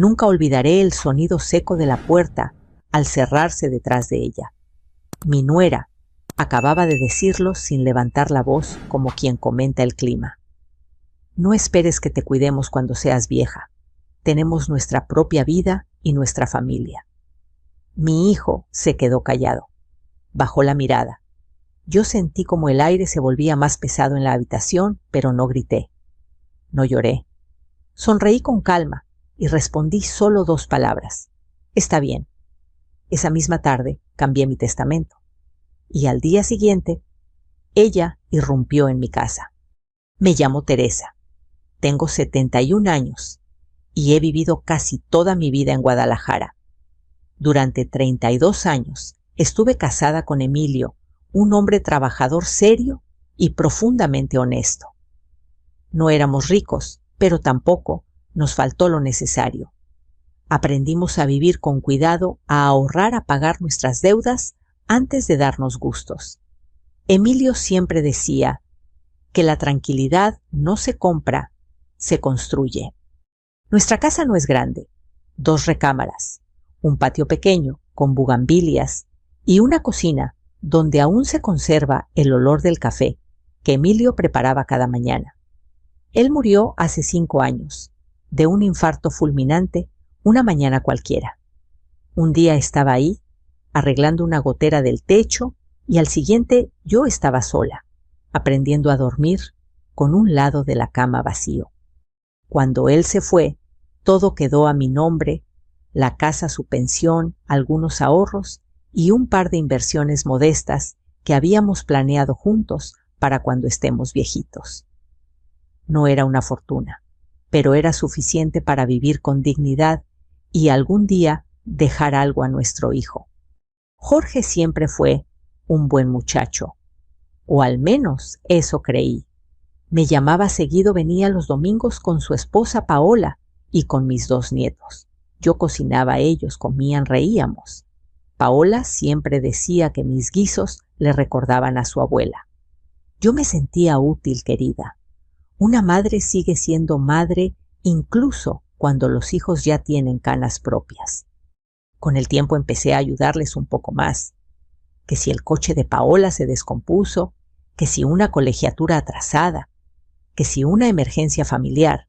Nunca olvidaré el sonido seco de la puerta al cerrarse detrás de ella. Mi nuera acababa de decirlo sin levantar la voz como quien comenta el clima. No esperes que te cuidemos cuando seas vieja. Tenemos nuestra propia vida y nuestra familia. Mi hijo se quedó callado. Bajó la mirada. Yo sentí como el aire se volvía más pesado en la habitación, pero no grité. No lloré. Sonreí con calma y respondí solo 2 palabras. Está bien. Esa misma tarde cambié mi testamento. Y al día siguiente, ella irrumpió en mi casa. Me llamo Teresa. Tengo 71 años y he vivido casi toda mi vida en Guadalajara. Durante 32 años estuve casada con Emilio, un hombre trabajador serio y profundamente honesto. No éramos ricos, pero tampoco nos faltó lo necesario. Aprendimos a vivir con cuidado, a ahorrar, a pagar nuestras deudas antes de darnos gustos. Emilio siempre decía que la tranquilidad no se compra, se construye. Nuestra casa no es grande, 2 recámaras, un patio pequeño con bugambilias y una cocina donde aún se conserva el olor del café que Emilio preparaba cada mañana. Él murió hace 5 años, de un infarto fulminante, una mañana cualquiera. Un día estaba ahí, arreglando una gotera del techo, y al siguiente yo estaba sola, aprendiendo a dormir con un lado de la cama vacío. Cuando él se fue, todo quedó a mi nombre, la casa, su pensión, algunos ahorros y un par de inversiones modestas que habíamos planeado juntos para cuando estemos viejitos. No era una fortuna, pero era suficiente para vivir con dignidad y algún día dejar algo a nuestro hijo. Jorge siempre fue un buen muchacho, o al menos eso creí. Me llamaba seguido, venía los domingos con su esposa Paola y con mis 2 nietos. Yo cocinaba, ellos comían, reíamos. Paola siempre decía que mis guisos le recordaban a su abuela. Yo me sentía útil, querida. Una madre sigue siendo madre incluso cuando los hijos ya tienen canas propias. Con el tiempo empecé a ayudarles un poco más. Que si el coche de Paola se descompuso, que si una colegiatura atrasada, que si una emergencia familiar.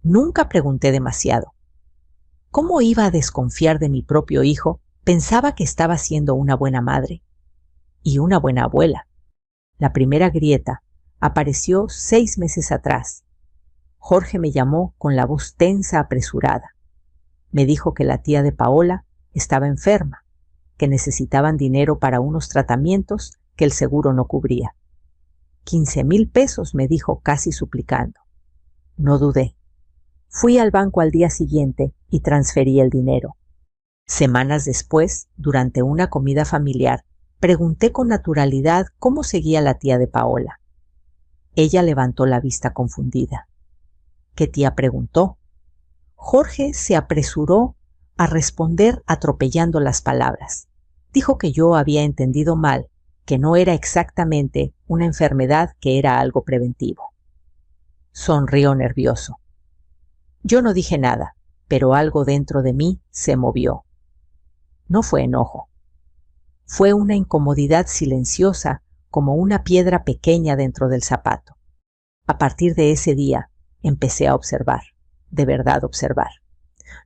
Nunca pregunté demasiado. ¿Cómo iba a desconfiar de mi propio hijo? Pensaba que estaba siendo una buena madre y una buena abuela. La primera grieta apareció 6 meses atrás. Jorge me llamó con la voz tensa, apresurada. Me dijo que la tía de Paola estaba enferma, que necesitaban dinero para unos tratamientos que el seguro no cubría. 15,000 pesos, me dijo casi suplicando. No dudé. Fui al banco al día siguiente y transferí el dinero. Semanas después, durante una comida familiar, pregunté con naturalidad cómo seguía la tía de Paola. Ella levantó la vista confundida. ¿Qué tía? Preguntó. Jorge se apresuró a responder atropellando las palabras. Dijo que yo había entendido mal, que no era exactamente una enfermedad, que era algo preventivo. Sonrió nervioso. Yo no dije nada, pero algo dentro de mí se movió. No fue enojo. Fue una incomodidad silenciosa, como una piedra pequeña dentro del zapato. A partir de ese día, empecé a observar, de verdad observar.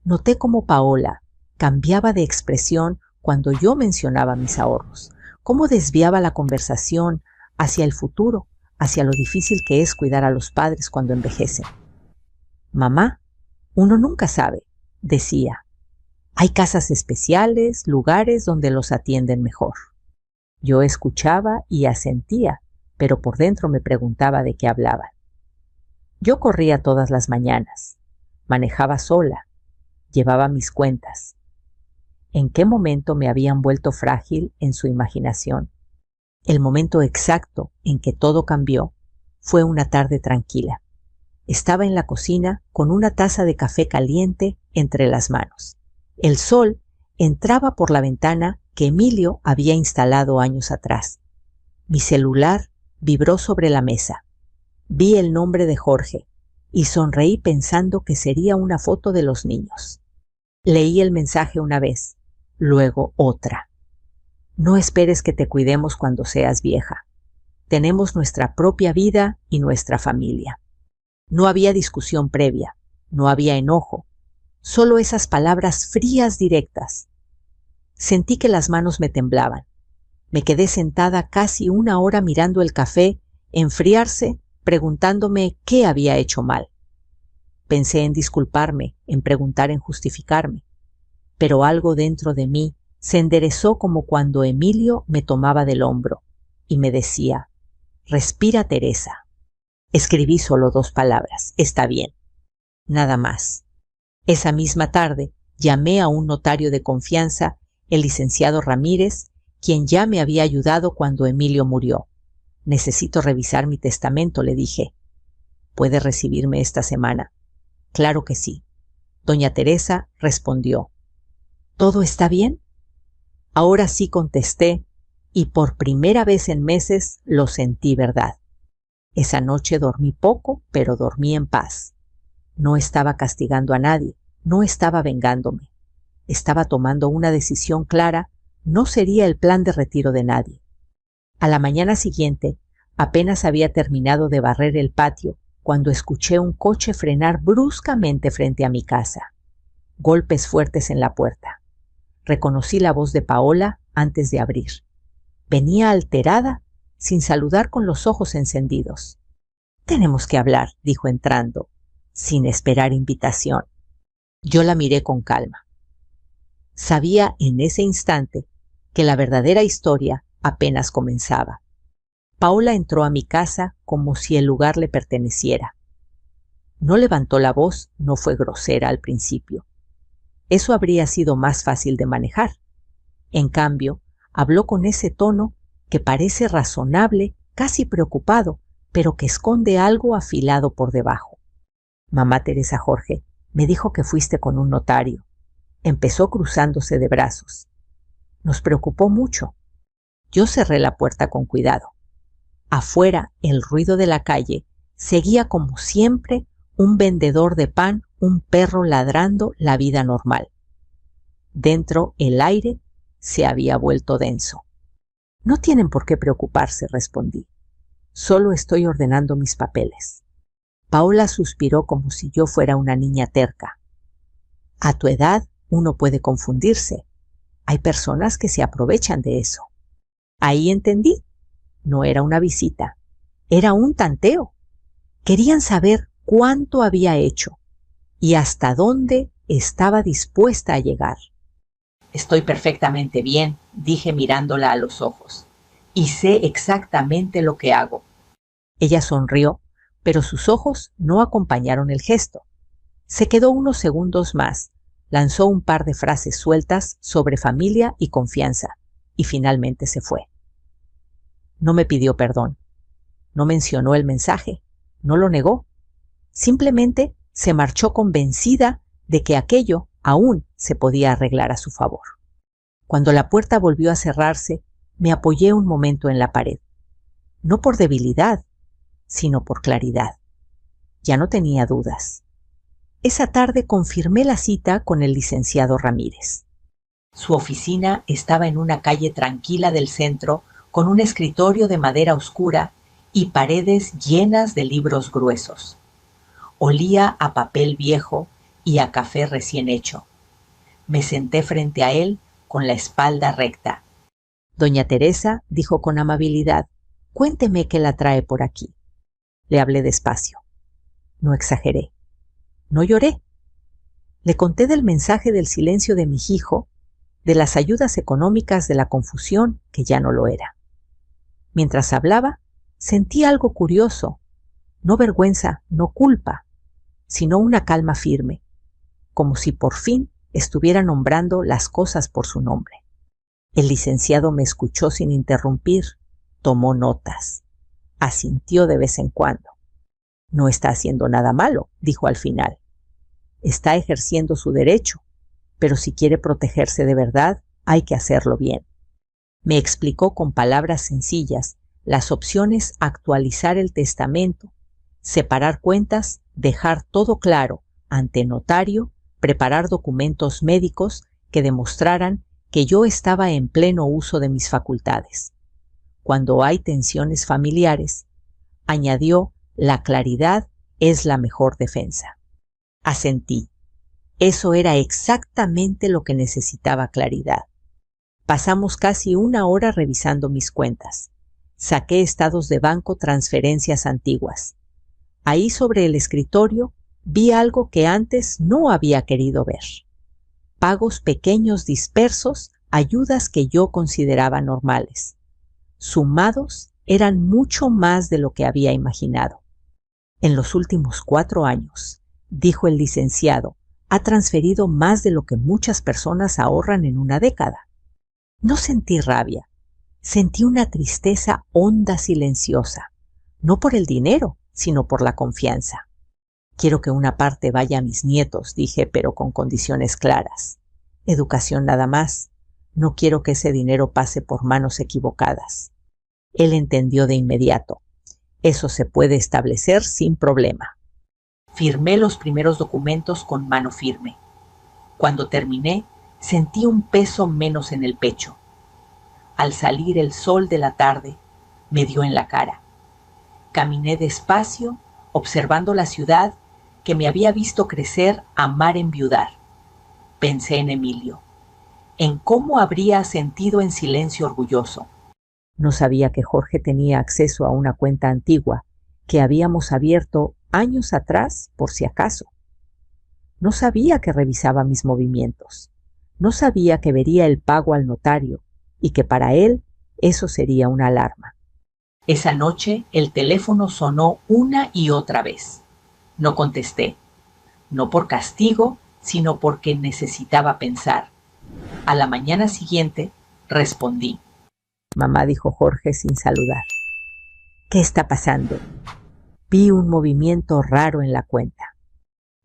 Noté cómo Paola cambiaba de expresión cuando yo mencionaba mis ahorros, cómo desviaba la conversación hacia el futuro, hacia lo difícil que es cuidar a los padres cuando envejecen. Mamá, uno nunca sabe, decía. Hay casas especiales, lugares donde los atienden mejor. Yo escuchaba y asentía, pero por dentro me preguntaba de qué hablaban. Yo corría todas las mañanas, manejaba sola, llevaba mis cuentas. ¿En qué momento me habían vuelto frágil en su imaginación? El momento exacto en que todo cambió fue una tarde tranquila. Estaba en la cocina con una taza de café caliente entre las manos. El sol entraba por la ventana que Emilio había instalado años atrás. Mi celular vibró sobre la mesa. Vi el nombre de Jorge. y sonreí pensando que sería una foto de los niños. Leí el mensaje una vez, luego otra. No esperes que te cuidemos cuando seas vieja. Tenemos nuestra propia vida y nuestra familia. No había discusión previa, no había enojo, solo esas palabras frías directas. Sentí que las manos me temblaban. Me quedé sentada casi una hora mirando el café enfriarse, preguntándome qué había hecho mal. Pensé en disculparme, en preguntar, en justificarme, pero algo dentro de mí se enderezó como cuando Emilio me tomaba del hombro y me decía: «Respira, Teresa». Escribí solo 2 palabras: «Está bien». Nada más. Esa misma tarde llamé a un notario de confianza, el licenciado Ramírez, quien ya me había ayudado cuando Emilio murió. «Necesito revisar mi testamento», le dije. «¿Puede recibirme esta semana?» «Claro que sí». Doña Teresa respondió: «¿Todo está bien?». Ahora sí, contesté, y por primera vez en meses lo sentí verdad. Esa noche dormí poco, pero dormí en paz. No estaba castigando a nadie, no estaba vengándome. Estaba tomando una decisión clara: no sería el plan de retiro de nadie. A la mañana siguiente, apenas había terminado de barrer el patio cuando escuché un coche frenar bruscamente frente a mi casa. Golpes fuertes en la puerta. Reconocí la voz de Paola antes de abrir. Venía alterada, sin saludar, con los ojos encendidos. «Tenemos que hablar», dijo entrando, sin esperar invitación. Yo la miré con calma. Sabía en ese instante que la verdadera historia apenas comenzaba. Paola entró a mi casa como si el lugar le perteneciera. No levantó la voz, no fue grosera al principio. Eso habría sido más fácil de manejar. En cambio, habló con ese tono que parece razonable, casi preocupado, pero que esconde algo afilado por debajo. «Mamá Teresa Jorge me dijo que fuiste con un notario». Empezó cruzándose de brazos. Nos preocupó mucho. Yo cerré la puerta con cuidado. Afuera, el ruido de la calle seguía como siempre: un vendedor de pan, un perro ladrando, la vida normal. Dentro, el aire se había vuelto denso. «No tienen por qué preocuparse», respondí. «Solo estoy ordenando mis papeles». Paola suspiró como si yo fuera una niña terca. «A tu edad uno puede confundirse. Hay personas que se aprovechan de eso». Ahí entendí. No era una visita, era un tanteo. Querían saber cuánto había hecho y hasta dónde estaba dispuesta a llegar. «Estoy perfectamente bien», dije mirándola a los ojos, «y sé exactamente lo que hago». Ella sonrió, pero sus ojos no acompañaron el gesto. Se quedó unos segundos más, lanzó un par de frases sueltas sobre familia y confianza, y finalmente se fue. No me pidió perdón, no mencionó el mensaje, no lo negó. Simplemente se marchó convencida de que aquello aún se podía arreglar a su favor. Cuando la puerta volvió a cerrarse, me apoyé un momento en la pared. No por debilidad, sino por claridad. Ya no tenía dudas. Esa tarde confirmé la cita con el licenciado Ramírez. Su oficina estaba en una calle tranquila del centro, con un escritorio de madera oscura y paredes llenas de libros gruesos. Olía a papel viejo y a café recién hecho. Me senté frente a él con la espalda recta. «Doña Teresa», dijo con amabilidad, «cuénteme qué la trae por aquí». Le hablé despacio. No exageré. No lloré. Le conté del mensaje del silencio de mi hijo, de las ayudas económicas, de la confusión, que ya no lo era. Mientras hablaba, sentí algo curioso, no vergüenza, no culpa, sino una calma firme, como si por fin estuviera nombrando las cosas por su nombre. El licenciado me escuchó sin interrumpir, tomó notas, asintió de vez en cuando. «No está haciendo nada malo», dijo al final. «Está ejerciendo su derecho, pero si quiere protegerse de verdad, hay que hacerlo bien». Me explicó con palabras sencillas las opciones: actualizar el testamento, separar cuentas, dejar todo claro ante notario, preparar documentos médicos que demostraran que yo estaba en pleno uso de mis facultades. Cuando hay tensiones familiares, añadió, la claridad es la mejor defensa. Asentí. Eso era exactamente lo que necesitaba claridad. Pasamos casi una hora revisando mis cuentas. Saqué estados de banco, transferencias antiguas. Ahí sobre el escritorio vi algo que antes no había querido ver. Pagos pequeños dispersos, ayudas que yo consideraba normales. Sumados, eran mucho más de lo que había imaginado. En los últimos 4 años, dijo el licenciado, ha transferido más de lo que muchas personas ahorran en una década. No sentí rabia, sentí una tristeza honda, silenciosa, no por el dinero, sino por la confianza. Quiero que una parte vaya a mis nietos, dije, pero con condiciones claras. Educación nada más. No quiero que ese dinero pase por manos equivocadas. Él entendió de inmediato. Eso se puede establecer sin problema. Firmé los primeros documentos con mano firme. Cuando terminé, sentí un peso menos en el pecho. Al salir el sol de la tarde, me dio en la cara. Caminé despacio, observando la ciudad que me había visto crecer a mar enviudar. Pensé en Emilio, en cómo habría sentido en silencio orgulloso. No sabía que Jorge tenía acceso a una cuenta antigua que habíamos abierto años atrás por si acaso. No sabía que revisaba mis movimientos. No sabía que vería el pago al notario y que para él eso sería una alarma. Esa noche el teléfono sonó una y otra vez. No contesté, no por castigo, sino porque necesitaba pensar. A la mañana siguiente respondí. Mamá, dijo Jorge sin saludar. ¿Qué está pasando? Vi un movimiento raro en la cuenta.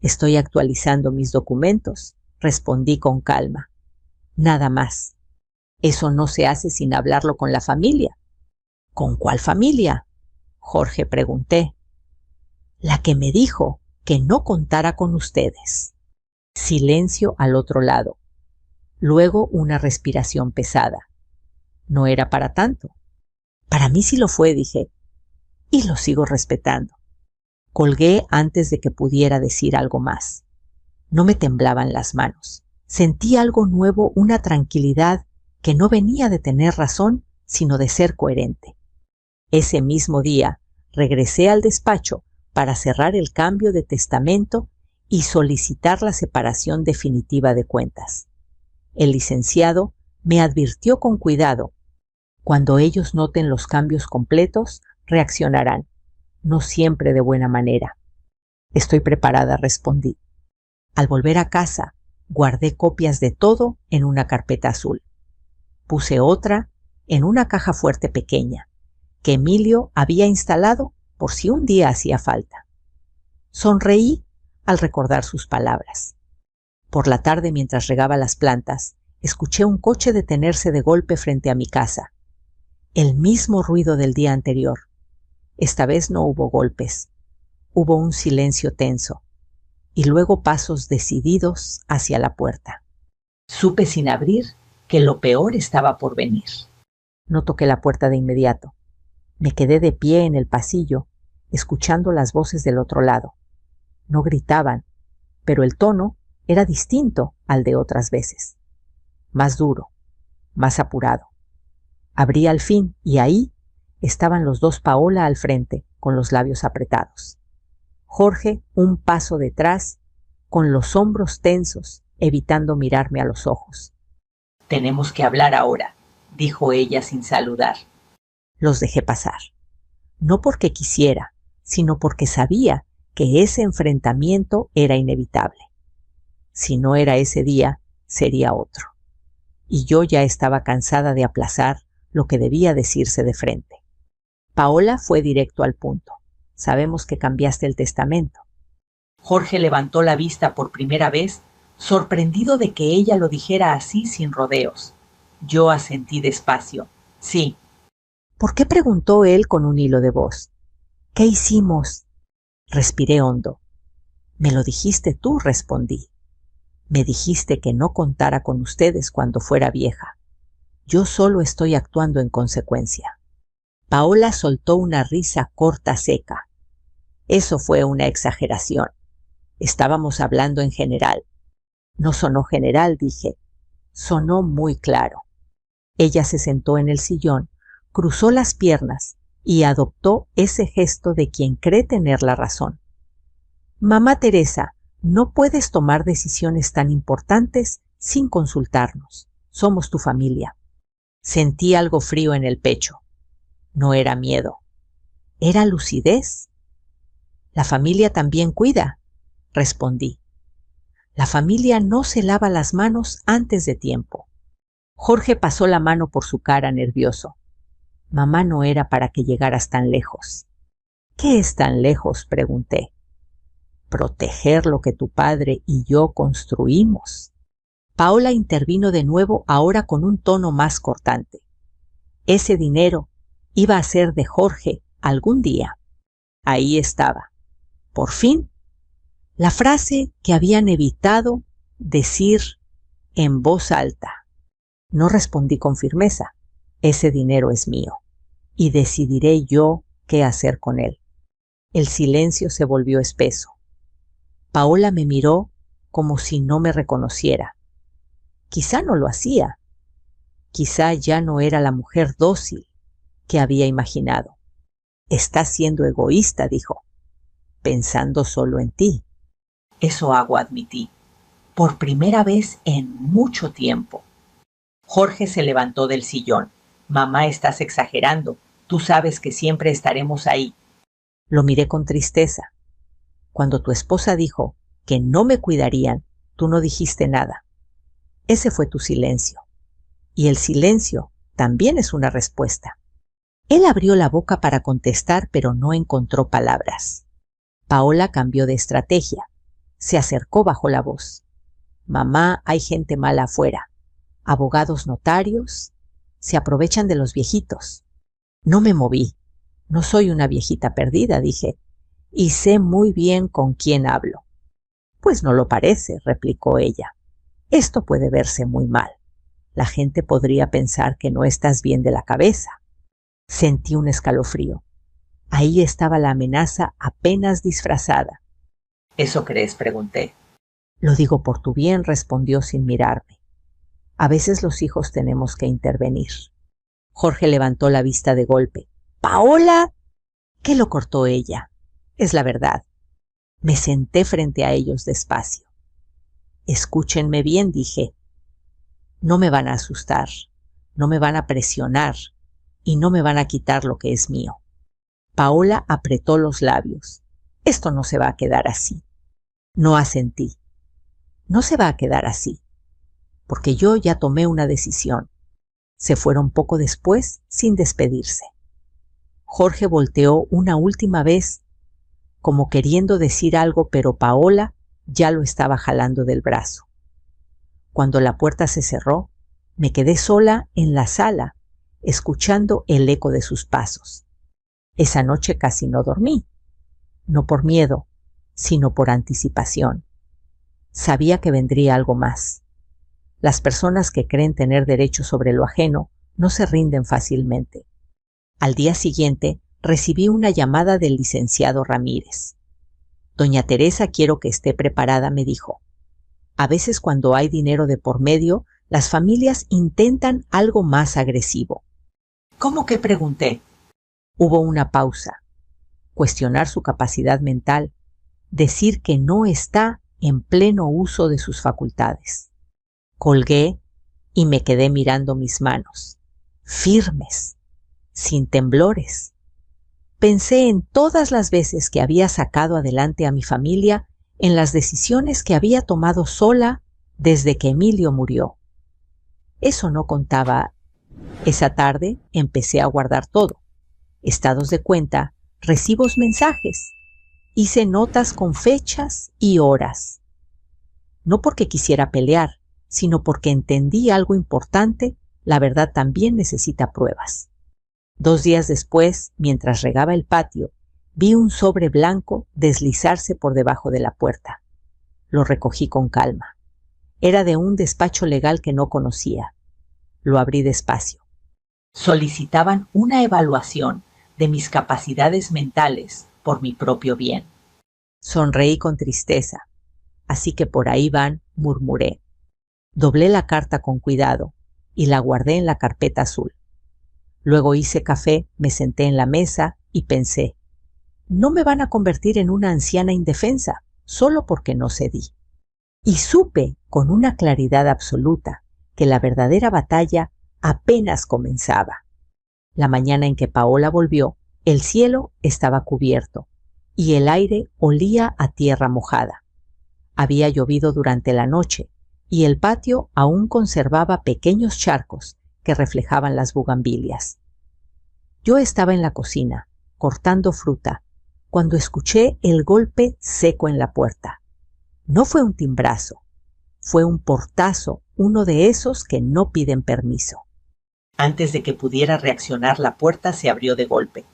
Estoy actualizando mis documentos, respondí con calma. Nada más. Eso no se hace sin hablarlo con la familia. ¿Con cuál familia? Jorge, pregunté. La que me dijo que no contara con ustedes. Silencio al otro lado. Luego una respiración pesada. No era para tanto. Para mí sí lo fue, dije, y lo sigo respetando. Colgué antes de que pudiera decir algo más. No me temblaban las manos. Sentí algo nuevo, una tranquilidad que no venía de tener razón, sino de ser coherente. Ese mismo día regresé al despacho para cerrar el cambio de testamento y solicitar la separación definitiva de cuentas. El licenciado me advirtió con cuidado. Cuando ellos noten los cambios completos, reaccionarán, no siempre de buena manera. Estoy preparada, respondí. Al volver a casa, guardé copias de todo en una carpeta azul. Puse otra en una caja fuerte pequeña, que Emilio había instalado por si un día hacía falta. Sonreí al recordar sus palabras. Por la tarde, mientras regaba las plantas, escuché un coche detenerse de golpe frente a mi casa. El mismo ruido del día anterior. Esta vez no hubo golpes. Hubo un silencio tenso y luego pasos decididos hacia la puerta. Supe sin abrir que lo peor estaba por venir. No toqué la puerta de inmediato. Me quedé de pie en el pasillo, escuchando las voces del otro lado. No gritaban, pero el tono era distinto al de otras veces. Más duro, más apurado. Abrí al fin y ahí estaban los dos Paola al frente, con los labios apretados. Jorge un paso detrás, con los hombros tensos, evitando mirarme a los ojos. Tenemos que hablar ahora, dijo ella sin saludar. Los dejé pasar. No porque quisiera, sino porque sabía que ese enfrentamiento era inevitable. Si no era ese día, sería otro. Y yo ya estaba cansada de aplazar lo que debía decirse de frente. Paola fue directo al punto. Sabemos que cambiaste el testamento. Jorge levantó la vista por primera vez, sorprendido de que ella lo dijera así sin rodeos. Yo asentí despacio. Sí. ¿Por qué? Preguntó él con un hilo de voz. ¿Qué hicimos? Respiré hondo. Me lo dijiste tú, respondí. Me dijiste que no contara con ustedes cuando fuera vieja. Yo solo estoy actuando en consecuencia. Paola soltó una risa corta, seca. Eso fue una exageración. Estábamos hablando en general. No sonó general, dije. Sonó muy claro. Ella se sentó en el sillón, cruzó las piernas y adoptó ese gesto de quien cree tener la razón. Mamá Teresa, no puedes tomar decisiones tan importantes sin consultarnos. Somos tu familia. Sentí algo frío en el pecho. No era miedo. Era lucidez. La familia también cuida, respondí. La familia no se lava las manos antes de tiempo. Jorge pasó la mano por su cara nervioso. Mamá no era para que llegaras tan lejos. ¿Qué es tan lejos?, pregunté. Proteger lo que tu padre y yo construimos. Paola intervino de nuevo, ahora con un tono más cortante. Ese dinero iba a ser de Jorge algún día. Ahí estaba. Por fin, la frase que habían evitado decir en voz alta. No respondí con firmeza. Ese dinero es mío y decidiré yo qué hacer con él. El silencio se volvió espeso. Paola me miró como si no me reconociera. Quizá no lo hacía. Quizá ya no era la mujer dócil que había imaginado. Estás siendo egoísta, dijo, pensando solo en ti. Eso hago, admití, por primera vez en mucho tiempo. Jorge se levantó del sillón. Mamá, estás exagerando. Tú sabes que siempre estaremos ahí. Lo miré con tristeza. Cuando tu esposa dijo que no me cuidarían, tú no dijiste nada. Ese fue tu silencio. Y el silencio también es una respuesta. Él abrió la boca para contestar, pero no encontró palabras. Paola cambió de estrategia. Se acercó bajo la voz. Mamá, hay gente mala afuera. Abogados, notarios, se aprovechan de los viejitos. No me moví. No soy una viejita perdida, dije, y sé muy bien con quién hablo. Pues no lo parece, replicó ella. Esto puede verse muy mal. La gente podría pensar que no estás bien de la cabeza. Sentí un escalofrío. Ahí estaba la amenaza apenas disfrazada. ¿Eso crees?, pregunté. Lo digo por tu bien, respondió sin mirarme. A veces los hijos tenemos que intervenir. Jorge levantó la vista de golpe. ¡Paola! ¿Qué lo cortó ella? Es la verdad. Me senté frente a ellos despacio. Escúchenme bien, dije. No me van a asustar, no me van a presionar y no me van a quitar lo que es mío. Paola apretó los labios. Esto no se va a quedar así. No asentí. No se va a quedar así, porque yo ya tomé una decisión. Se fueron poco después sin despedirse. Jorge volteó una última vez, como queriendo decir algo, pero Paola ya lo estaba jalando del brazo. Cuando la puerta se cerró, me quedé sola en la sala, escuchando el eco de sus pasos. Esa noche casi no dormí, no por miedo, sino por anticipación. Sabía que vendría algo más. Las personas que creen tener derecho sobre lo ajeno no se rinden fácilmente. Al día siguiente recibí una llamada del licenciado Ramírez. Doña Teresa, quiero que esté preparada, me dijo. A veces cuando hay dinero de por medio, las familias intentan algo más agresivo. ¿Cómo que?, pregunté. Hubo una pausa. Cuestionar su capacidad mental. Decir que no está en pleno uso de sus facultades. Colgué y me quedé mirando mis manos, firmes, sin temblores. Pensé en todas las veces que había sacado adelante a mi familia, en las decisiones que había tomado sola desde que Emilio murió. Eso no contaba. Esa tarde empecé a guardar todo. Estados de cuenta, recibos, mensajes. Hice notas con fechas y horas. No porque quisiera pelear, sino porque entendí algo importante. La verdad también necesita pruebas. 2 días después, mientras regaba el patio, Vi un sobre blanco deslizarse por debajo de la puerta. Lo recogí con calma. Era de un despacho legal que no conocía. Lo abrí despacio. Solicitaban una evaluación de mis capacidades mentales por mi propio bien. Sonreí con tristeza. Así que por ahí van, murmuré. Doblé la carta con cuidado y la guardé en la carpeta azul. Luego hice café, me senté en la mesa y pensé, no me van a convertir en una anciana indefensa solo porque no cedí. Y supe con una claridad absoluta que la verdadera batalla apenas comenzaba. La mañana en que Paola volvió, el cielo estaba cubierto y el aire olía a tierra mojada. Había llovido durante la noche y el patio aún conservaba pequeños charcos que reflejaban las bugambilias. Yo estaba en la cocina, cortando fruta, cuando escuché el golpe seco en la puerta. No fue un timbrazo, fue un portazo, uno de esos que no piden permiso. Antes de que pudiera reaccionar, la puerta se abrió de golpe.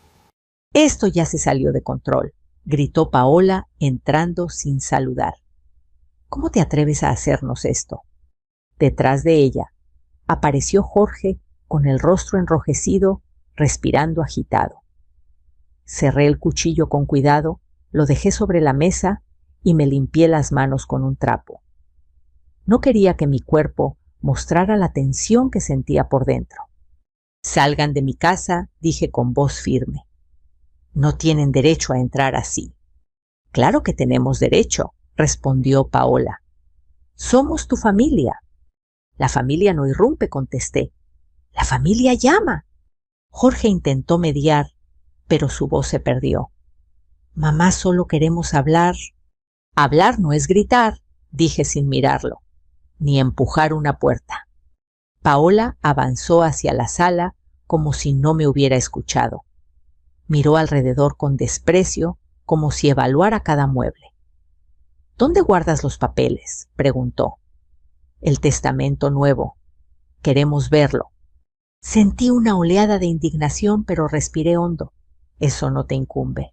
Esto ya se salió de control, gritó Paola entrando sin saludar. ¿Cómo te atreves a hacernos esto? Detrás de ella apareció Jorge con el rostro enrojecido, respirando agitado. Cerré el cuchillo con cuidado, lo dejé sobre la mesa y me limpié las manos con un trapo. No quería que mi cuerpo mostrara la tensión que sentía por dentro. Salgan de mi casa, dije con voz firme. No tienen derecho a entrar así. Claro que tenemos derecho, respondió Paola. Somos tu familia. La familia no irrumpe, contesté. La familia llama. Jorge intentó mediar, pero su voz se perdió. Mamá, solo queremos hablar. Hablar no es gritar, dije sin mirarlo, ni empujar una puerta. Paola avanzó hacia la sala como si no me hubiera escuchado. Miró alrededor con desprecio, como si evaluara cada mueble. ¿Dónde guardas los papeles?, preguntó. El testamento nuevo. Queremos verlo. Sentí una oleada de indignación, pero respiré hondo. Eso no te incumbe.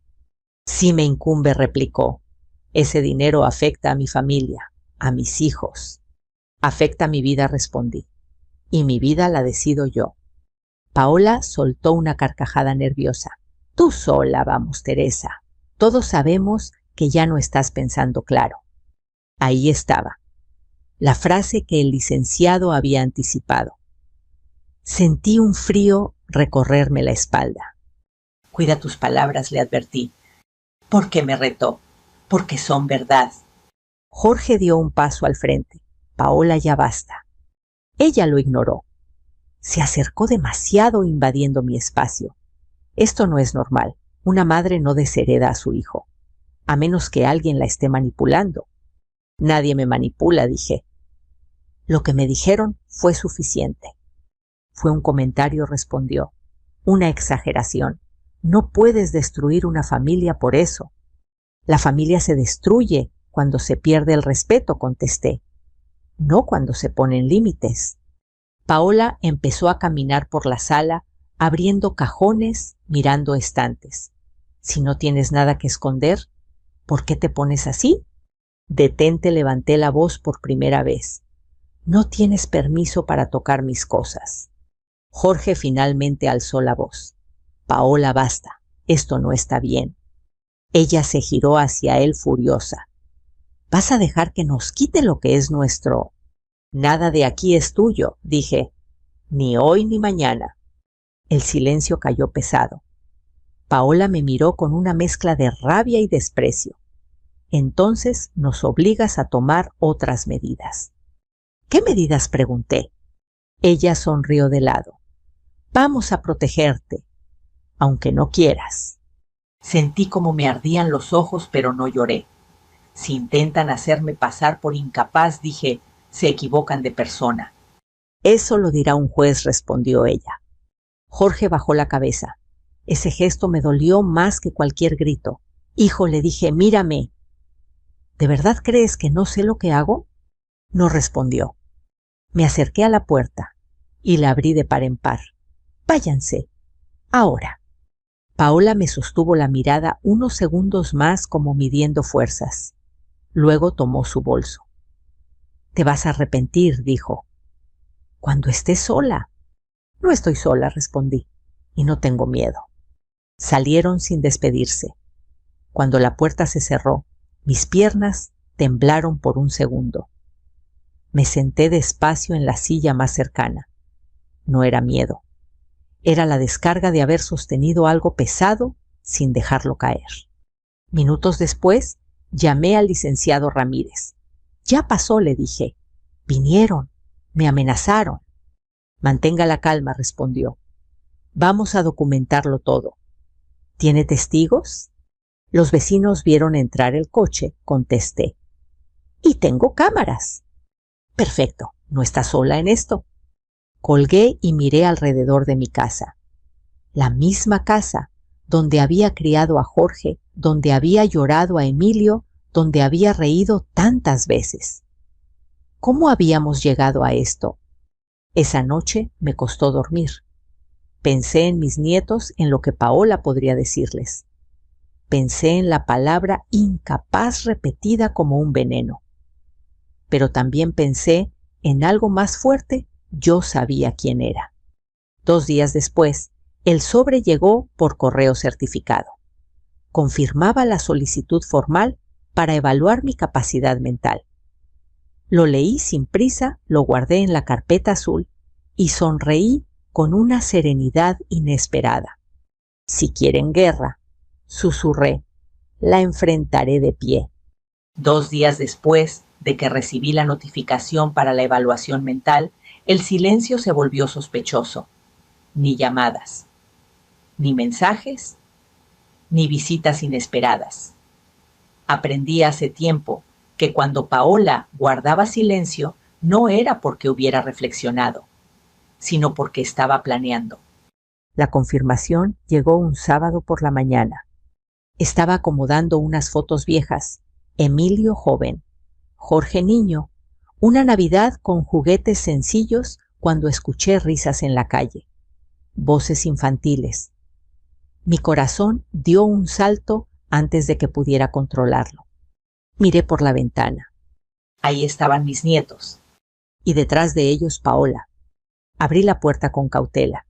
Sí me incumbe, replicó. Ese dinero afecta a mi familia, a mis hijos. Afecta mi vida, respondí. Y mi vida la decido yo. Paola soltó una carcajada nerviosa. Tú sola, vamos, Teresa. Todos sabemos que ya no estás pensando claro. Ahí estaba, la frase que el licenciado había anticipado. Sentí un frío recorrerme la espalda. Cuida tus palabras, le advertí. ¿Por qué me retó? Porque son verdad. Jorge dio un paso al frente. Paola, ya basta. Ella lo ignoró. Se acercó demasiado, invadiendo mi espacio. Esto no es normal. Una madre no deshereda a su hijo, a menos que alguien la esté manipulando. Nadie me manipula, dije. Lo que me dijeron fue suficiente. Fue un comentario, respondió. Una exageración. No puedes destruir una familia por eso. La familia se destruye cuando se pierde el respeto, contesté. No cuando se ponen límites. Paola empezó a caminar por la sala, abriendo cajones, mirando estantes. Si no tienes nada que esconder, ¿por qué te pones así? Detente, levanté la voz por primera vez. No tienes permiso para tocar mis cosas. Jorge finalmente alzó la voz. Paola, basta. Esto no está bien. Ella se giró hacia él furiosa. ¿Vas a dejar que nos quite lo que es nuestro? Nada de aquí es tuyo, dije. Ni hoy ni mañana. El silencio cayó pesado. Paola me miró con una mezcla de rabia y desprecio. Entonces nos obligas a tomar otras medidas. ¿Qué medidas?, pregunté. Ella sonrió de lado. Vamos a protegerte, aunque no quieras. Sentí como me ardían los ojos, pero no lloré. Si intentan hacerme pasar por incapaz, dije, se equivocan de persona. Eso lo dirá un juez, respondió ella. Jorge bajó la cabeza. Ese gesto me dolió más que cualquier grito. Hijo, le dije, mírame. ¿De verdad crees que no sé lo que hago? No respondió. Me acerqué a la puerta y la abrí de par en par. Váyanse, ahora. Paola me sostuvo la mirada unos segundos más como midiendo fuerzas. Luego tomó su bolso. «Te vas a arrepentir», dijo. «Cuando estés sola». «No estoy sola», respondí, «y no tengo miedo». Salieron sin despedirse. Cuando la puerta se cerró, mis piernas temblaron por un segundo. Me senté despacio en la silla más cercana. No era miedo. Era la descarga de haber sostenido algo pesado sin dejarlo caer. Minutos después, llamé al licenciado Ramírez. «Ya pasó», le dije. «Vinieron. Me amenazaron». «Mantenga la calma», respondió. «Vamos a documentarlo todo». «¿Tiene testigos?» «Los vecinos vieron entrar el coche», contesté. «Y tengo cámaras». «Perfecto, no está sola en esto». Colgué y miré alrededor de mi casa. La misma casa donde había criado a Jorge, donde había llorado a Emilio, donde había reído tantas veces. ¿Cómo habíamos llegado a esto? Esa noche me costó dormir. Pensé en mis nietos, en lo que Paola podría decirles. Pensé en la palabra incapaz repetida como un veneno. Pero también pensé en algo más fuerte. Yo sabía quién era. 2 días después, el sobre llegó por correo certificado. Confirmaba la solicitud formal para evaluar mi capacidad mental. Lo leí sin prisa, lo guardé en la carpeta azul y sonreí con una serenidad inesperada. «Si quieren guerra», susurré, «la enfrentaré de pie». 2 días después de que recibí la notificación para la evaluación mental, el silencio se volvió sospechoso. Ni llamadas, ni mensajes, ni visitas inesperadas. Aprendí hace tiempo que cuando Paola guardaba silencio no era porque hubiera reflexionado, sino porque estaba planeando. La confirmación llegó un sábado por la mañana. Estaba acomodando unas fotos viejas. Emilio joven, Jorge niño, una Navidad con juguetes sencillos cuando escuché risas en la calle, voces infantiles. Mi corazón dio un salto antes de que pudiera controlarlo. Miré por la ventana. Ahí estaban mis nietos, y detrás de ellos Paola. Abrí la puerta con cautela.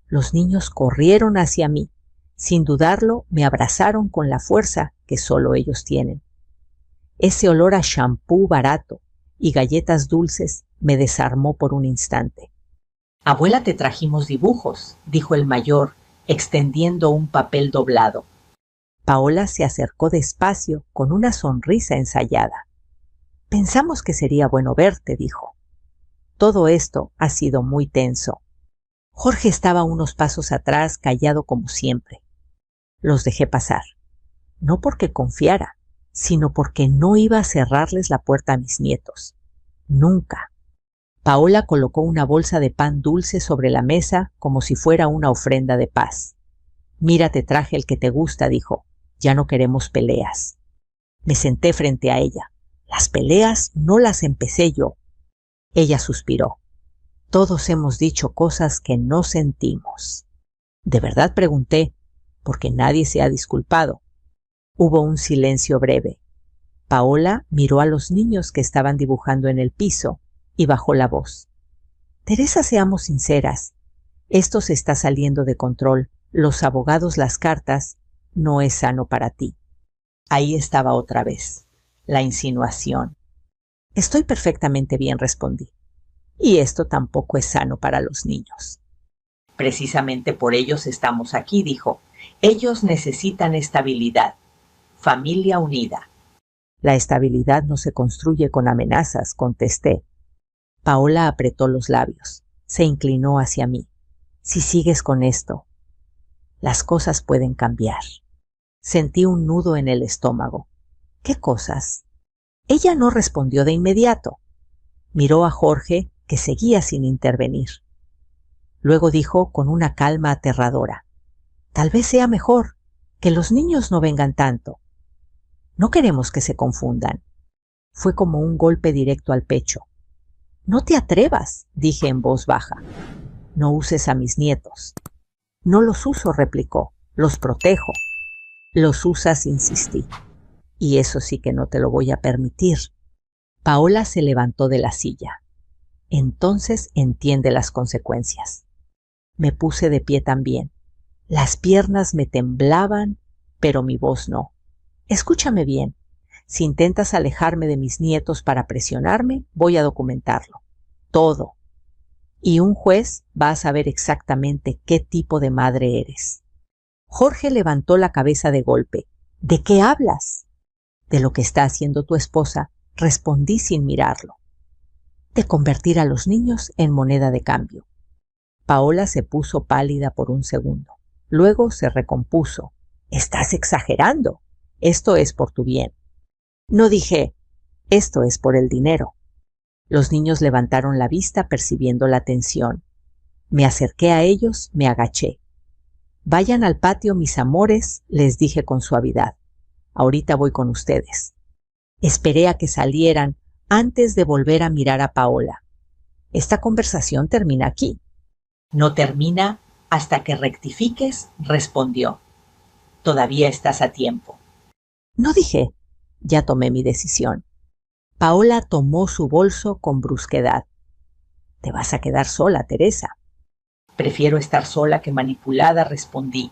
Los niños corrieron hacia mí. Sin dudarlo, me abrazaron con la fuerza que solo ellos tienen. Ese olor a champú barato y galletas dulces me desarmó por un instante. «Abuela, te trajimos dibujos», dijo el mayor, extendiendo un papel doblado. Paola se acercó despacio con una sonrisa ensayada. «Pensamos que sería bueno verte», dijo. Todo esto ha sido muy tenso. Jorge estaba unos pasos atrás, callado como siempre. Los dejé pasar. No porque confiara, sino porque no iba a cerrarles la puerta a mis nietos. Nunca. Paola colocó una bolsa de pan dulce sobre la mesa como si fuera una ofrenda de paz. «Mira, te traje el que te gusta», dijo. «Ya no queremos peleas». Me senté frente a ella. «Las peleas no las empecé yo». Ella suspiró. «Todos hemos dicho cosas que no sentimos». «¿De verdad?», pregunté, porque nadie se ha disculpado. Hubo un silencio breve. Paola miró a los niños que estaban dibujando en el piso y bajó la voz. «Teresa, seamos sinceras. Esto se está saliendo de control. Los abogados, las cartas, no es sano para ti». Ahí estaba otra vez, la insinuación. «Estoy perfectamente bien», respondí. «Y esto tampoco es sano para los niños». «Precisamente por ellos estamos aquí», dijo. «Ellos necesitan estabilidad. Familia unida». «La estabilidad no se construye con amenazas», contesté. Paola apretó los labios. Se inclinó hacia mí. «Si sigues con esto, las cosas pueden cambiar». Sentí un nudo en el estómago. «¿Qué cosas?». Ella no respondió de inmediato. Miró a Jorge, que seguía sin intervenir. Luego dijo con una calma aterradora: «Tal vez sea mejor que los niños no vengan tanto. No queremos que se confundan». Fue como un golpe directo al pecho. «No te atrevas», dije en voz baja. «No uses a mis nietos». «No los uso», replicó. Los protejo. Los usas, insistí. Y eso sí que no te lo voy a permitir. Paola se levantó de la silla. Entonces entiende las consecuencias. Me puse de pie también. Las piernas me temblaban, pero mi voz no. Escúchame bien. Si intentas alejarme de mis nietos para presionarme, voy a documentarlo. Todo. Y un juez va a saber exactamente qué tipo de madre eres. Jorge levantó la cabeza de golpe. ¿De qué hablas? De lo que está haciendo tu esposa, respondí sin mirarlo. De convertir a los niños en moneda de cambio. Paola se puso pálida por un segundo. Luego se recompuso. Estás exagerando. Esto es por tu bien. No dije, esto es por el dinero. Los niños levantaron la vista percibiendo la tensión. Me acerqué a ellos, me agaché. Vayan al patio, mis amores, les dije con suavidad. Ahorita voy con ustedes. Esperé a que salieran antes de volver a mirar a Paola. Esta conversación termina aquí. No termina hasta que rectifiques, respondió. Todavía estás a tiempo. No dije, ya tomé mi decisión. Paola tomó su bolso con brusquedad. Te vas a quedar sola, Teresa. Prefiero estar sola que manipulada, respondí.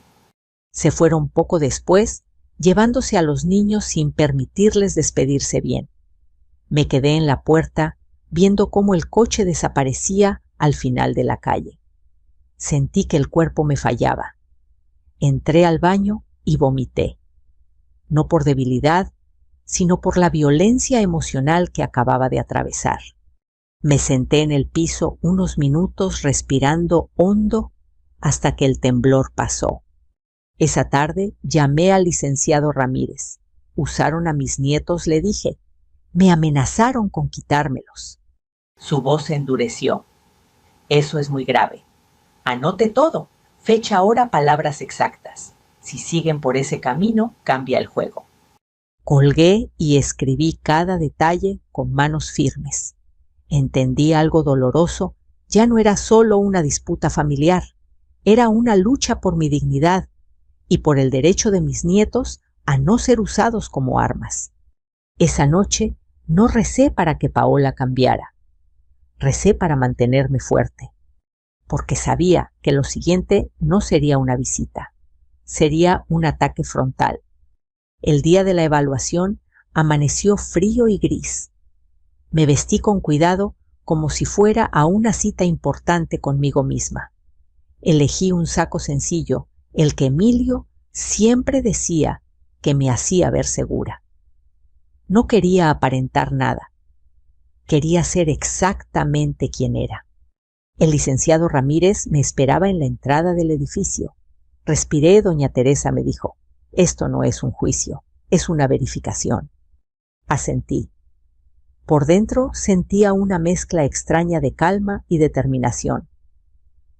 Se fueron poco después, llevándose a los niños sin permitirles despedirse bien. Me quedé en la puerta, viendo cómo el coche desaparecía al final de la calle. Sentí que el cuerpo me fallaba. Entré al baño y vomité. No por debilidad, sino por la violencia emocional que acababa de atravesar. Me senté en el piso unos minutos respirando hondo hasta que el temblor pasó. Esa tarde llamé al licenciado Ramírez. Usaron a mis nietos, le dije. Me amenazaron con quitármelos. Su voz se endureció. Eso es muy grave. Anote todo. Fecha, hora, palabras exactas. Si siguen por ese camino, cambia el juego. Colgué y escribí cada detalle con manos firmes. Entendí algo doloroso. Ya no era solo una disputa familiar. Era una lucha por mi dignidad y por el derecho de mis nietos a no ser usados como armas. Esa noche no recé para que Paola cambiara. Recé para mantenerme fuerte, porque sabía que lo siguiente no sería una visita, sería un ataque frontal. El día de la evaluación amaneció frío y gris. Me vestí con cuidado como si fuera a una cita importante conmigo misma. Elegí un saco sencillo, el que Emilio siempre decía que me hacía ver segura. No quería aparentar nada. Quería ser exactamente quien era. El licenciado Ramírez me esperaba en la entrada del edificio. Respiré, doña Teresa me dijo. Esto no es un juicio, es una verificación. Asentí. Por dentro sentía una mezcla extraña de calma y determinación.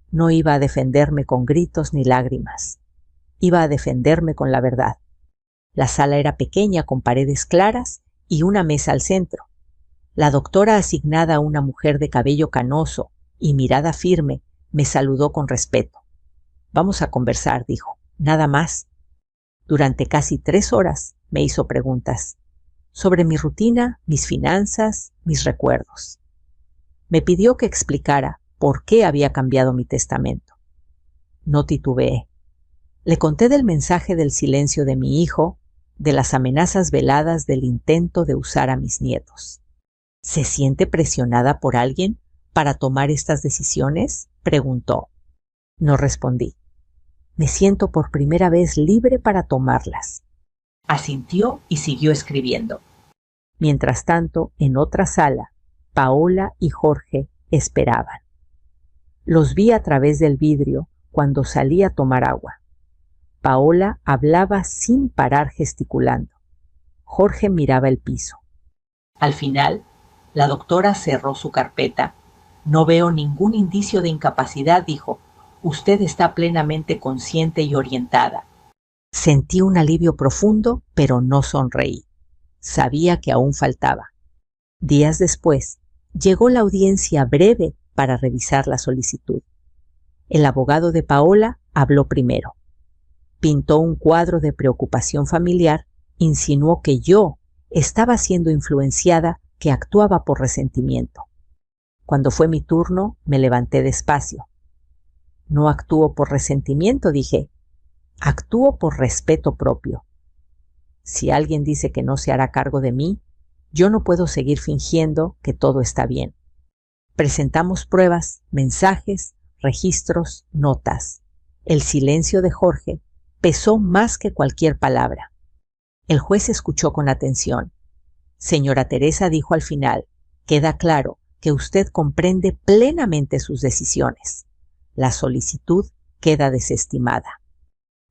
No iba a defenderme con gritos ni lágrimas. Iba a defenderme con la verdad. La sala era pequeña con paredes claras y una mesa al centro. La doctora, asignada a una mujer de cabello canoso y mirada firme, me saludó con respeto. Vamos a conversar, dijo. Nada más. Durante casi 3 horas me hizo preguntas sobre mi rutina, mis finanzas, mis recuerdos. Me pidió que explicara por qué había cambiado mi testamento. No titubeé. Le conté del mensaje del silencio de mi hijo, de las amenazas veladas del intento de usar a mis nietos. ¿Se siente presionada por alguien para tomar estas decisiones?, preguntó. No respondí. Me siento por primera vez libre para tomarlas. Asintió y siguió escribiendo. Mientras tanto, en otra sala, Paola y Jorge esperaban. Los vi a través del vidrio cuando salí a tomar agua. Paola hablaba sin parar gesticulando. Jorge miraba el piso. Al final, la doctora cerró su carpeta. No veo ningún indicio de incapacidad, dijo. Usted está plenamente consciente y orientada. Sentí un alivio profundo, pero no sonreí. Sabía que aún faltaba. Días después, llegó la audiencia breve para revisar la solicitud. El abogado de Paola habló primero. Pintó un cuadro de preocupación familiar, insinuó que yo estaba siendo influenciada, que actuaba por resentimiento. Cuando fue mi turno, me levanté despacio. No actúo por resentimiento, dije. Actúo por respeto propio. Si alguien dice que no se hará cargo de mí, yo no puedo seguir fingiendo que todo está bien. Presentamos pruebas, mensajes, registros, notas. El silencio de Jorge pesó más que cualquier palabra. El juez escuchó con atención. Señora Teresa, dijo al final, queda claro que usted comprende plenamente sus decisiones. La solicitud queda desestimada.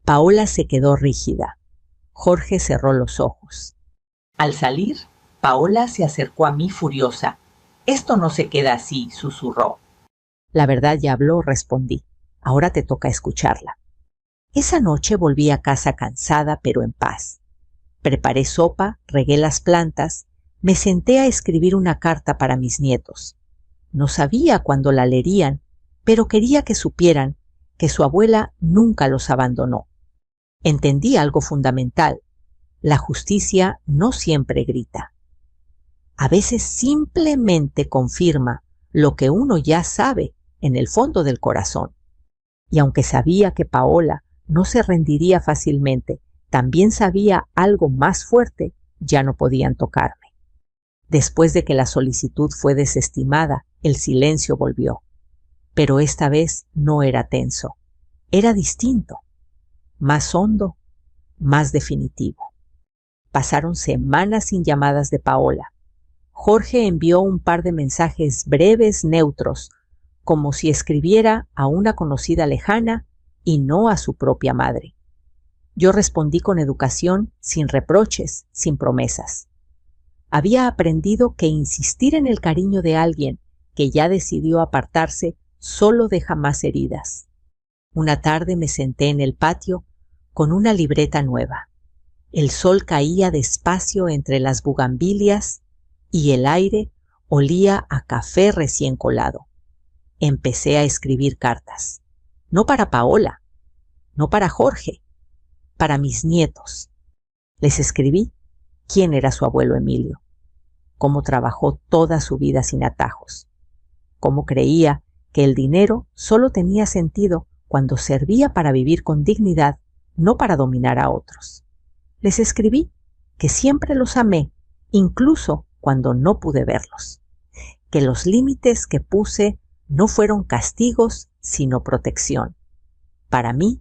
Paola se quedó rígida. Jorge cerró los ojos. Al salir, Paola se acercó a mí furiosa. Esto no se queda así, susurró. La verdad ya habló, respondí. Ahora te toca escucharla. Esa noche volví a casa cansada pero en paz. Preparé sopa, regué las plantas, me senté a escribir una carta para mis nietos. No sabía cuándo la leerían, pero quería que supieran que su abuela nunca los abandonó. Entendí algo fundamental. La justicia no siempre grita. A veces simplemente confirma lo que uno ya sabe en el fondo del corazón. Y aunque sabía que Paola no se rendiría fácilmente, también sabía algo más fuerte: ya no podían tocarme. Después de que la solicitud fue desestimada, el silencio volvió. Pero esta vez no era tenso. Era distinto, más hondo, más definitivo. Pasaron semanas sin llamadas de Paola. Jorge envió un par de mensajes breves, neutros, como si escribiera a una conocida lejana y no a su propia madre. Yo respondí con educación, sin reproches, sin promesas. Había aprendido que insistir en el cariño de alguien que ya decidió apartarse solo deja más heridas. Una tarde me senté en el patio con una libreta nueva. El sol caía despacio entre las bugambilias y el aire olía a café recién colado. Empecé a escribir cartas. No para Paola, no para Jorge, para mis nietos. Les escribí quién era su abuelo Emilio, cómo trabajó toda su vida sin atajos, cómo creía que el dinero solo tenía sentido cuando servía para vivir con dignidad, no para dominar a otros. Les escribí que siempre los amé, incluso cuando no pude verlos, que los límites que puse no fueron castigos, sino protección, para mí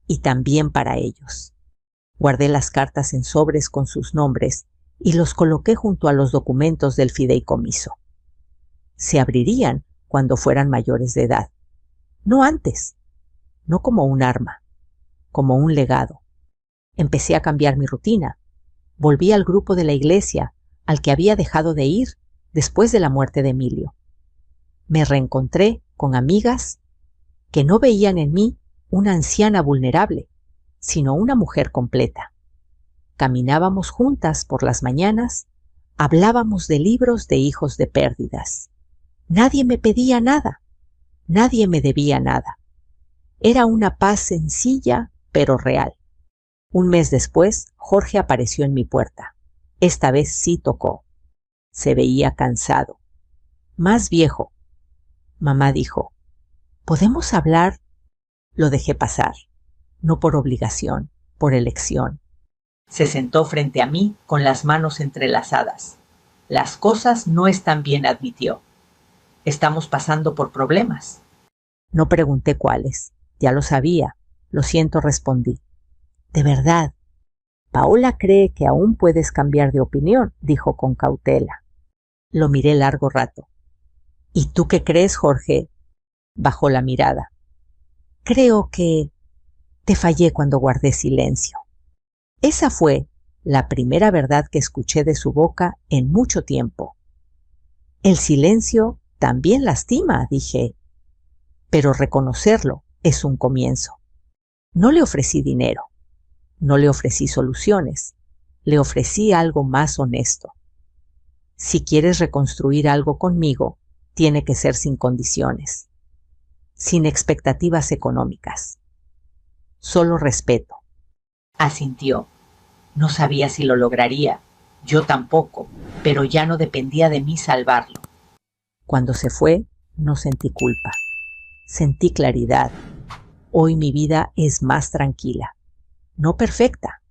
y también para ellos. Guardé las cartas en sobres con sus nombres y los coloqué junto a los documentos del fideicomiso. Se abrirían cuando fueran mayores de edad, no antes, no como un arma, como un legado. Empecé a cambiar mi rutina. Volví al grupo de la iglesia al que había dejado de ir después de la muerte de Emilio. Me reencontré con amigas que no veían en mí una anciana vulnerable, sino una mujer completa. Caminábamos juntas por las mañanas, hablábamos de libros de hijos de pérdidas. Nadie me pedía nada, nadie me debía nada. Era una paz sencilla pero real. Un mes después, Jorge apareció en mi puerta. Esta vez sí tocó. Se veía cansado, más viejo. Mamá dijo, ¿podemos hablar? Lo dejé pasar, no por obligación, por elección. Se sentó frente a mí con las manos entrelazadas. Las cosas no están bien, admitió. Estamos pasando por problemas. No pregunté cuáles, ya lo sabía. Lo siento, respondí. De verdad, Paola cree que aún puedes cambiar de opinión, dijo con cautela. Lo miré largo rato. ¿Y tú qué crees, Jorge? Bajó la mirada. Creo que te fallé cuando guardé silencio. Esa fue la primera verdad que escuché de su boca en mucho tiempo. El silencio también lastima, dije, pero reconocerlo es un comienzo. No le ofrecí dinero, no le ofrecí soluciones, le ofrecí algo más honesto. Si quieres reconstruir algo conmigo, tiene que ser sin condiciones, sin expectativas económicas. solo respeto. Asintió. No sabía si lo lograría. Yo tampoco, pero ya no dependía de mí salvarlo. Cuando se fue, no sentí culpa. Sentí claridad. Hoy mi vida es más tranquila. No perfecta.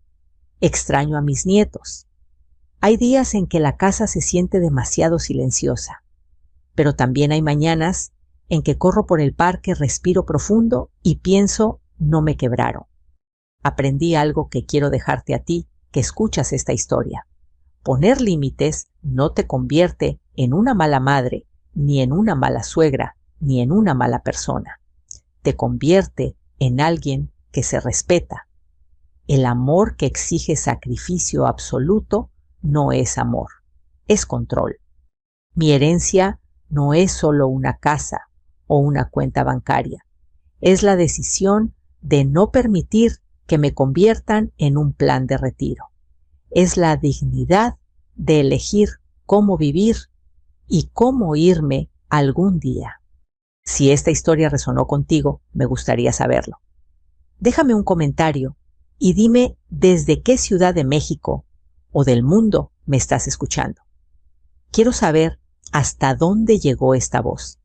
Extraño a mis nietos. Hay días en que la casa se siente demasiado silenciosa, pero también hay mañanas en que corro por el parque, respiro profundo y pienso, no me quebraron. Aprendí algo que quiero dejarte a ti, que escuchas esta historia. Poner límites no te convierte en una mala madre, ni en una mala suegra, ni en una mala persona. Te convierte en alguien que se respeta. El amor que exige sacrificio absoluto no es amor, es control. Mi herencia no es solo una casa o una cuenta bancaria. Es la decisión de no permitir que me conviertan en un plan de retiro. Es la dignidad de elegir cómo vivir y cómo irme algún día. Si esta historia resonó contigo, me gustaría saberlo. Déjame un comentario y dime desde qué ciudad de México o del mundo me estás escuchando. Quiero saber hasta dónde llegó esta voz.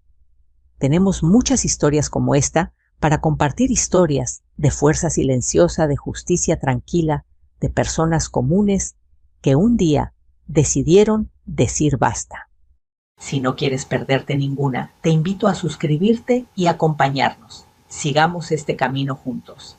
Tenemos muchas historias como esta para compartir historias de fuerza silenciosa, de justicia tranquila, de personas comunes que un día decidieron decir basta. Si no quieres perderte ninguna, te invito a suscribirte y acompañarnos. Sigamos este camino juntos.